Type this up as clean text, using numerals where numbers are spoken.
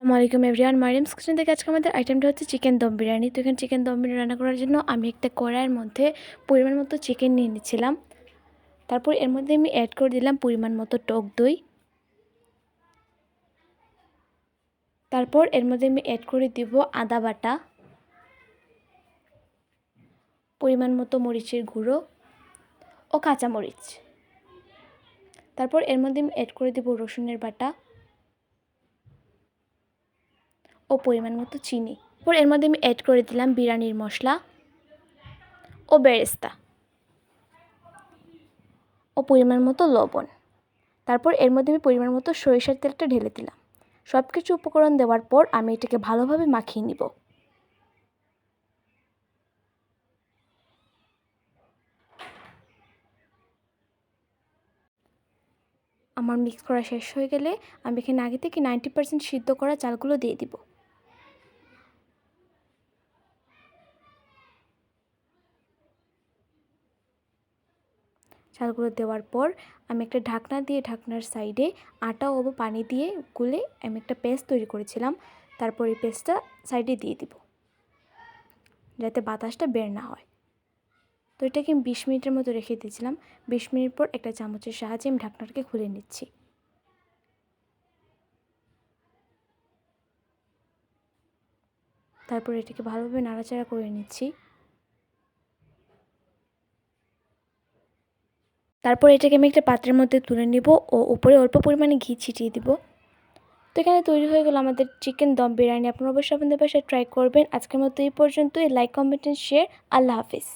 আসসালামু আলাইকুম everyone, Mariam's kitchen থেকে আজকে আমাদের আইটেমটা হচ্ছে চিকেন দম বিরিয়ানি। তো এখানে চিকেন দম বিরিয়ানি রান্না করার জন্য আমি একটা কড়াইয়ের মধ্যে পরিমাণ মতো চিকেন নিয়ে নিচ্ছিলাম। তারপর এর মধ্যে আমি অ্যাড করে দিলাম পরিমাণ মতো টক দই। তারপর এর মধ্যে আমি অ্যাড করে দিব আদা বাটা, পরিমাণ মতো মরিচের গুঁড়ো ও কাঁচামরিচ। তারপর এর মধ্যে আমি অ্যাড করে দিব রসুনের বাটা ও পরিমাণ মতো চিনি। তারপর এর মধ্যে আমি অ্যাড করে দিলাম বিরিয়ানির মশলা ও বেরেস্তা ও পরিমাণ মতো লবণ। তারপর এর মধ্যে আমি পরিমাণ মতো সরিষার তেলটা ঢেলে দিলাম। সব কিছু উপকরণ দেওয়ার পর আমি এটাকে ভালোভাবে মাখিয়ে নিব। আমার মিক্স করা শেষ হয়ে গেলে আমি এখানে আগে থেকে 90% সিদ্ধ করা চালগুলো দিয়ে দিব। চালগুলো দেওয়ার পর আমি একটা ঢাকনা দিয়ে ঢাকনার সাইডে আটা ও পানি দিয়ে গুলে আমি একটা পেস্ট তৈরি করেছিলাম। তারপর এই পেস্টটা সাইডে দিয়ে দিব যাতে বাতাসটা বের না হয়। তো এটাকে আমি 20 মিনিটের মতো রেখে দিয়েছিলাম। 20 মিনিট পর একটা চামচের সাহায্যে আমি ঢাকনাটাকে খুলে নিচ্ছি। তারপর এটাকে ভালোভাবে নাড়াচাড়া করে নিচ্ছি। তারপর এটাকে আমি একটা পাত্রের মধ্যে তুলে নিব ও উপরে অল্প পরিমাণে ঘি ছিটিয়ে দিব। তো এখানে তৈরি হয়ে গেল আমাদের চিকেন দম বিরিয়ানি। আপনারা অবশ্যই আপনাদের বাসায় ট্রাই করবেন। আজকের মতো এই পর্যন্তই। Like, comment and share. আল্লাহ হাফিজ।